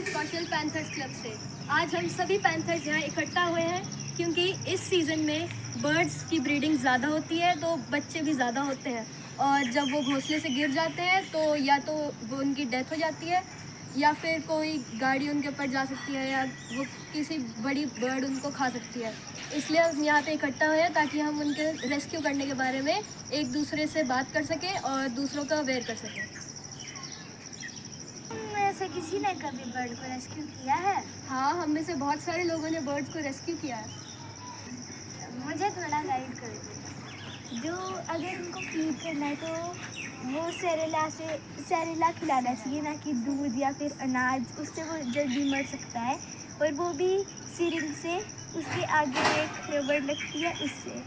Panthers कौशल panthers club से। आज हम सभी पैंथर्स यहाँ इकट्ठा हुए हैं क्योंकि इस सीज़न में बर्ड्स की ब्रीडिंग ज़्यादा होती है तो बच्चे भी ज़्यादा होते हैं, और जब वो घोंसले से गिर जाते हैं तो या तो वो उनकी डेथ हो जाती है या फिर कोई गाड़ी उनके ऊपर जा सकती है या वो किसी बड़ी बर्ड उनको खा सकती है। इसलिए हम यहाँ पे इकट्ठा हुए हैं ताकि हम उनके रेस्क्यू करने के बारे में एक दूसरे से बात कर सकें और दूसरों का अवेयर कर सकें। ऐसे किसी ने कभी बर्ड को रेस्क्यू किया है? हाँ, हम में से बहुत सारे लोगों ने बर्ड्स को रेस्क्यू किया है। मुझे थोड़ा गाइड कर दो। जो अगर उनको फीड करना है तो वो सेरेला खिलाना चाहिए, ना कि दूध या फिर अनाज, उससे वो जल्दी मर सकता है। और वो भी सिरिंज से, उसके आगे एक रबड़ लगती है उससे।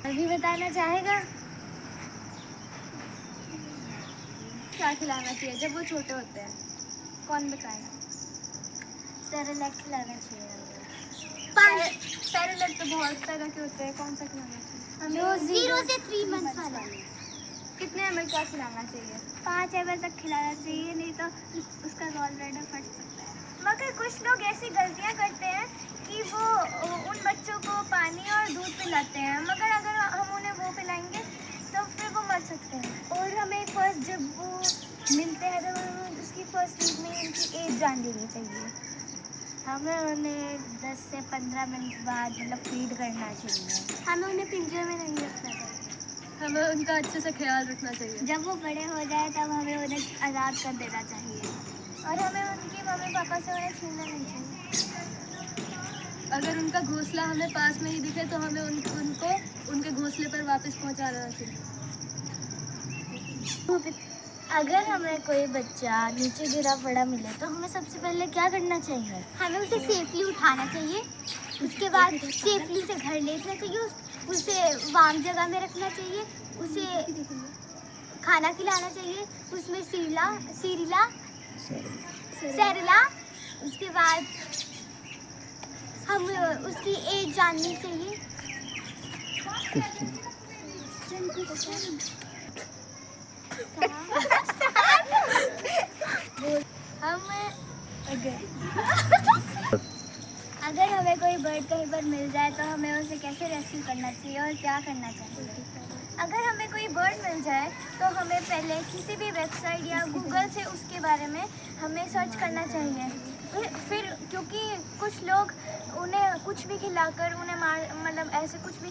अभी बताना चाहेगा क्या खिलाना चाहिए जब वो छोटे होते हैं? कौन बताएगा? सेरेलैक खिलाना चाहिए। सेरेलैक तो बहुत तरह के होते हैं, कौन सा खिलाना चाहिए? जो 0 से 3 मंथ्स वाला। कितने ml का खिलाना चाहिए? 5 ml तक खिलाना चाहिए, नहीं तो उसका गॉल ब्लैडर फट सकता है। मगर कुछ लोग ऐसी गलतियां करते हैं कि वो उन बच्चों को पानी और दूध पिलाते हैं, मगर अगर हम उन्हें वो पिलाएंगे तो फिर वो मर सकते हैं। और हमें फर्स्ट जब वो मिलते हैं तो उसकी फर्स्ट वीक में उनकी एज जान लेनी चाहिए। हमें उन्हें 10 से 15 मिनट बाद मतलब फीड करना चाहिए। हमें उन्हें पिंजरे में नहीं रखना चाहिए। हमें उनका अच्छे से ख्याल रखना चाहिए। जब वो बड़े हो जाए तब हमें उन्हें आज़ाद कर देना चाहिए, और हमें उनके मम्मी पापा से उन्हें छीनना नहीं चाहिए। अगर उनका घोंसला हमें पास में ही दिखे तो हमें उनको उनके घोंसले पर वापस पहुंचाना चाहिए। अगर हमें कोई बच्चा नीचे गिरा पड़ा मिले तो हमें सबसे पहले क्या करना चाहिए? हमें उसे सेफली उठाना चाहिए, उसके बाद सेफली उसे घर ले जाना चाहिए, उसे वार्म जगह में रखना चाहिए, उसे खाना खिलाना चाहिए, उसमें सेरेला। उसके बाद हम उसकी एज जाननी चाहिए। हम अगर हमें कोई बर्ड कहीं पर मिल जाए तो हमें उसे कैसे रेस्क्यू करना चाहिए और क्या करना चाहिए? अगर हमें कोई बर्ड मिल जाए तो हमें पहले किसी भी वेबसाइट या गूगल से उसके बारे में हमें सर्च करना चाहिए। फिर क्योंकि कुछ लोग उन्हें कुछ भी खिलाकर उन्हें मतलब ऐसे कुछ भी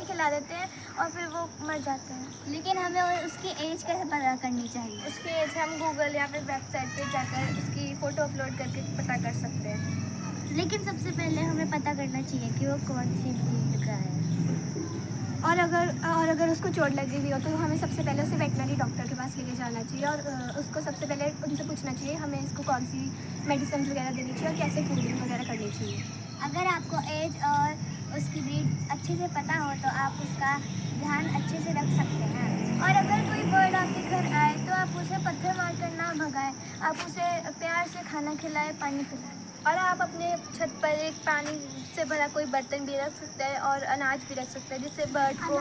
खिला देते हैं और फिर वो मर जाते हैं। लेकिन हमें उसकी एज कैसे पता करनी चाहिए? उसकी एज हम गूगल या फिर वेबसाइट पे जाकर उसकी फ़ोटो अपलोड करके पता कर सकते हैं। लेकिन सबसे पहले हमें पता करना चाहिए कि वो कौन सी ब्रीड का है। और अगर उसको चोट लगी हुई हो तो हमें सबसे पहले उसे वेटनरी डॉक्टर के पास लेके जाना चाहिए और उसको सबसे पहले उनसे पूछना चाहिए हमें इसको कौन सी मेडिसिन वगैरह देनी चाहिए और कैसे फूडिंग वगैरह करनी चाहिए। अगर आपको एज और उसकी ब्रीड अच्छे से पता हो तो आप उसका ध्यान अच्छे से रख सकते हैं। और अगर कोई बर्ड आपके घर आए तो आप उसे पत्थर मार कर ना भगाएं, आप उसे प्यार से खाना खिलाएं, पानी पिलाएं। और आप अपने छत पर एक पानी से भरा कोई बर्तन भी रख सकते हैं और अनाज भी रख सकते हैं जिससे बर्ड को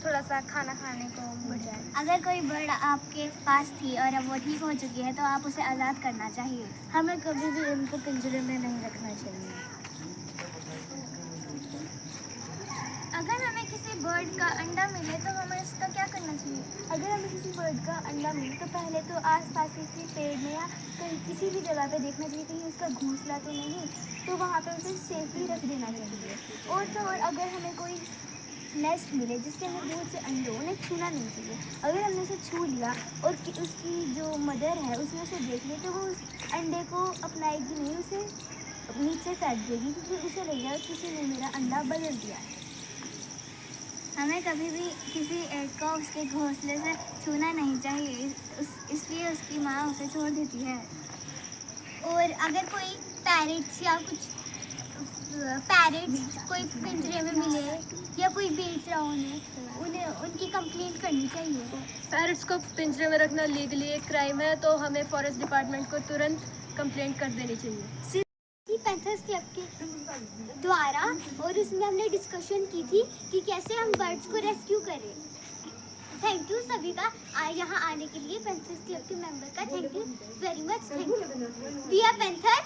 थोड़ा सा खाना खाने को मिल जाए। अगर कोई बर्ड आपके पास थी और अब वो ठीक हो चुकी है तो आप उसे आज़ाद करना चाहिए। हमें कभी भी उनको पिंजरे में नहीं रखना चाहिए। अगर हमें किसी बर्ड का अंडा मिले तो हमें इसका क्या करना चाहिए? अगर हमें किसी बर्ड का अंडा मिले तो पहले तो आसपास किसी पेड़ में या कहीं किसी भी जगह पे देखना चाहिए कहीं उसका घोंसला तो नहीं, तो वहाँ पे उसे सेफली रख देना चाहिए। और तो और अगर हमें कोई नेस्ट मिले जिसके अंदर बहुत से अंडे, उन्हें छूना नहीं चाहिए। अगर हमने उसे छू लिया और उसकी जो मदर है उसने उसे देख लिया तो वो उस अंडे को अपनाएगी नहीं, उसे नीचे फेंक देगी क्योंकि उसे लगेगा किसी ने मेरा अंडा बदल दिया है। हमें कभी भी किसी एग को उसके घोंसले से छूना नहीं चाहिए, इसलिए उसकी माँ उसे छोड़ देती है। और अगर कोई पैरेट्स कोई पिंजरे में मिले या कोई बेच रहा उन्हें उनकी कंप्लेंट करनी चाहिए। पैरट्स को पिंजरे में रखना लीगली एक क्राइम है, तो हमें फॉरेस्ट डिपार्टमेंट को तुरंत कंप्लेंट कर देनी चाहिए। पैंथर्स क्लब के द्वारा, और उसमें हमने डिस्कशन की थी कि कैसे हम बर्ड्स को रेस्क्यू करें। थैंक यू सभी का यहाँ आने के लिए पैंथर्स क्लब के मेंबर का thank you very much. Thank you. We are panther.